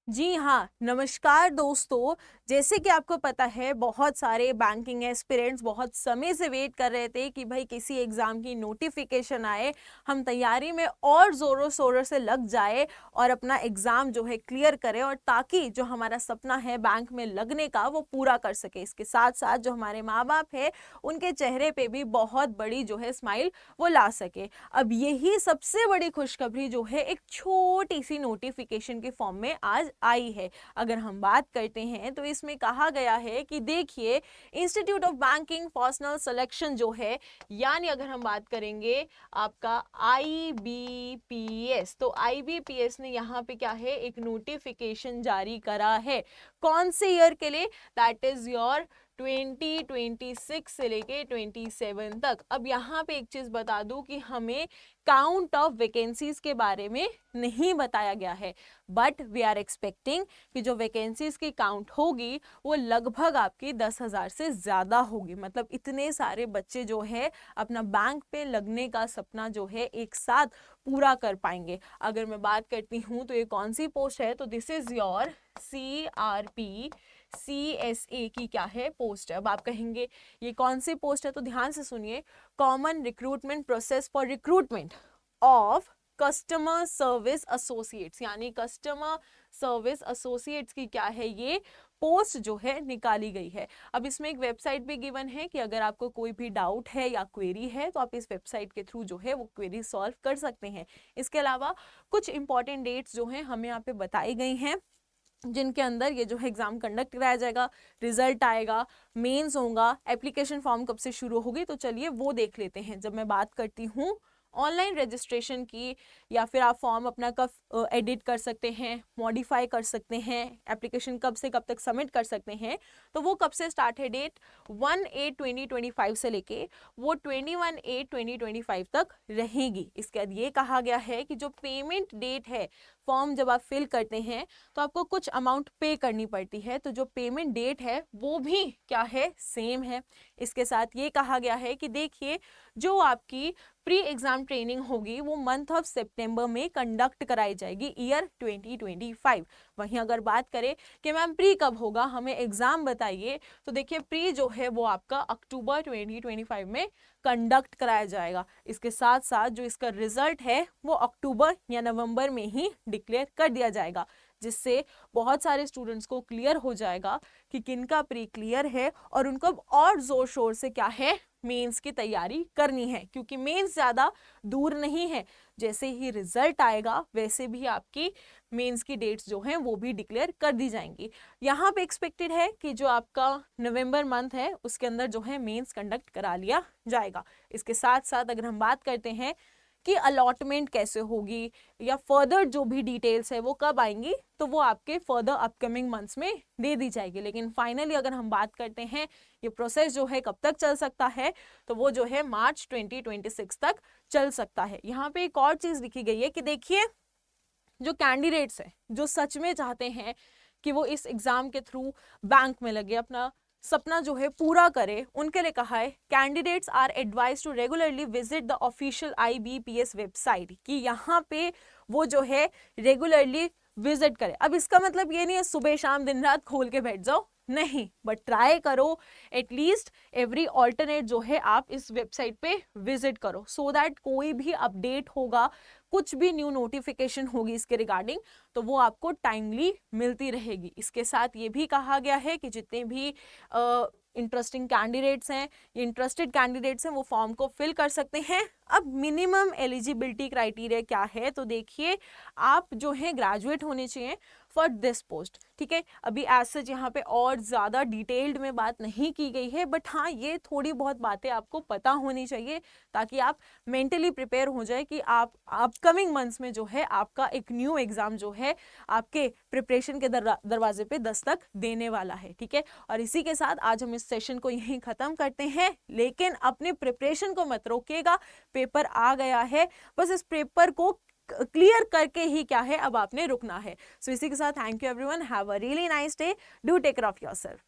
जी हाँ, नमस्कार दोस्तों। जैसे कि आपको पता है बहुत सारे बैंकिंग एस्पिरेंट्स बहुत समय से वेट कर रहे थे कि भाई किसी एग्ज़ाम की नोटिफिकेशन आए, हम तैयारी में और ज़ोरों शोरों से लग जाए और अपना एग्ज़ाम जो है क्लियर करें और ताकि जो हमारा सपना है बैंक में लगने का वो पूरा कर सके। इसके साथ-साथ जो हमारे माँ-बाप हैं उनके चेहरे पे भी बहुत बड़ी जो है स्माइल वो ला सके। अब यही सबसे बड़ी खुशखबरी जो है एक छोटी-सी नोटिफिकेशन के फॉर्म में आज आई है। अगर हम बात करते हैं तो इसमें कहा गया है कि देखिए institute of banking personal selection जो है, यानी अगर हम बात करेंगे आपका आईबीपीएस, तो आईबीपीएस ने यहाँ पे क्या है एक नोटिफिकेशन जारी करा है। कौन से ईयर के लिए? दैट इज योर 2026 से लेके 27 तक। अब यहाँ पे एक चीज बता दूं कि हमें काउंट ऑफ वैकेंसीज के बारे में नहीं बताया गया है, बट वी आर एक्सपेक्टिंग कि जो वैकेंसीज की काउंट होगी वो लगभग आपकी 10,000 से ज़्यादा होगी। मतलब इतने सारे बच्चे जो है अपना बैंक पे लगने का सपना जो है एक साथ पूरा कर पाएंगे। अगर मैं बात करती हूँ तो ये कौन सी पोस्ट है, तो this is your CRP CSA की क्या है पोस्ट है। अब आप कहेंगे ये कौन सी पोस्ट है, तो ध्यान से सुनिए। Common recruitment process for recruitment of customer service associates, यानी कस्टमर सर्विस एसोसिएट्स की क्या है ये पोस्ट जो है निकाली गई है। अब इसमें एक वेबसाइट भी गिवन है कि अगर आपको कोई भी डाउट है या क्वेरी है तो आप इस वेबसाइट के थ्रू जो है वो क्वेरी सॉल्व कर सकते हैं। इसके अलावा कुछ इंपॉर्टेंट डेट्स जो हैं हमें यहाँ पे बताई गई हैं जिनके अंदर ये जो है एग्जाम कंडक्ट कराया जाएगा, रिजल्ट आएगा, मेंस होगा, एप्लीकेशन फॉर्म कब से शुरू होगी, तो चलिए वो देख लेते हैं। जब मैं बात करती हूँ ऑनलाइन रजिस्ट्रेशन की, या फिर आप फॉर्म अपना कब एडिट कर सकते हैं, मॉडिफाई कर सकते हैं, एप्लीकेशन कब से कब तक सबमिट कर सकते हैं, तो वो कब से स्टार्ट है डेट 1/8/2025 से लेके वो 21/8/2025 तक रहेगी। इसके बाद ये कहा गया है कि जो पेमेंट डेट है, फॉर्म जब आप फिल करते हैं तो आपको कुछ अमाउंट पे करनी पड़ती है, तो जो पेमेंट डेट है वो भी क्या है सेम है। इसके साथ ये कहा गया है कि देखिए जो आपकी प्री एग्जाम ट्रेनिंग होगी वो मंथ ऑफ सितंबर में कंडक्ट कराई जाएगी ईयर 2025। वहीं अगर बात करें कि मैम प्री कब होगा, हमें एग्जाम बताइए, तो देखिए प्री जो है वो आपका अक्टूबर 2025 में कंडक्ट कराया जाएगा। इसके साथ साथ जो इसका रिजल्ट है वो अक्टूबर या नवंबर में ही डिक्लेयर कर दिया जाएगा, जिससे बहुत सारे स्टूडेंट्स को क्लियर हो जाएगा कि किनका प्री क्लियर है और उनको और जोर शोर से क्या है मेंस की तैयारी करनी है, क्योंकि मेंस ज़्यादा दूर नहीं है। जैसे ही रिजल्ट आएगा वैसे भी आपकी मेंस की डेट्स जो हैं वो भी डिक्लेयर कर दी जाएंगी। यहाँ पे एक्सपेक्टेड है कि जो आपका नवंबर मंथ है उसके अंदर जो है मेंस कंडक्ट करा लिया जाएगा। इसके साथ साथ अगर हम बात करते हैं कि अलॉटमेंट कैसे होगी या फर्दर जो भी डिटेल्स है वो कब आएंगी, तो वो आपके फर्दर अपकमिंग मंथ्स में दे दी जाएगी। लेकिन फाइनली अगर हम बात करते हैं ये प्रोसेस जो है कब तक चल सकता है, तो वो जो है मार्च 2026 तक चल सकता है। यहाँ पे एक और चीज लिखी गई है कि देखिए जो कैंडिडेट्स हैं जो सच में चाहते हैं कि वो इस एग्जाम के थ्रू बैंक में लगे, अपना सपना जो है पूरा करे, उनके लिए कहा है candidates are advise to regularly visit the official IBPS website, कि यहाँ पे वो जो है रेगुलरली विजिट करे। अब इसका मतलब ये नहीं है सुबह शाम दिन रात खोल के बैठ जाओ, नहीं, बट ट्राई करो एटलीस्ट एवरी ऑल्टरनेट जो है आप इस वेबसाइट पे विजिट करो, सो दैट कोई भी अपडेट होगा, कुछ भी न्यू नोटिफिकेशन होगी इसके रिगार्डिंग, तो वो आपको टाइमली मिलती रहेगी। इसके साथ ये भी कहा गया है कि जितने भी इंटरेस्टिंग कैंडिडेट्स हैं, इंटरेस्टेड कैंडिडेट्स हैं, वो फॉर्म को फिल कर सकते हैं। अब मिनिमम एलिजिबिलिटी क्राइटेरिया क्या है, तो देखिए आप जो है ग्रेजुएट होने चाहिए फॉर दिस पोस्ट, ठीक है। अभी एज सच यहाँ पे और ज़्यादा डिटेल्ड में बात नहीं की गई है, बट हाँ ये थोड़ी बहुत बातें आपको पता होनी चाहिए ताकि आप मेंटली प्रिपेयर हो जाए कि आप अपकमिंग मंथ्स में जो है आपका एक न्यू एग्जाम जो है आपके प्रिपरेशन के दरवाजे पे दस्तक देने वाला है, ठीक है। और इसी के साथ आज हम इस सेशन को यहीं ख़त्म करते हैं, लेकिन अपने प्रिपरेशन को मत रोकिएगा, पेपर आ गया है, बस इस पेपर को क्लियर करके ही क्या है अब आपने रुकना है। सो इसी के साथ thank you everyone, have a really nice day, do take care of yourself.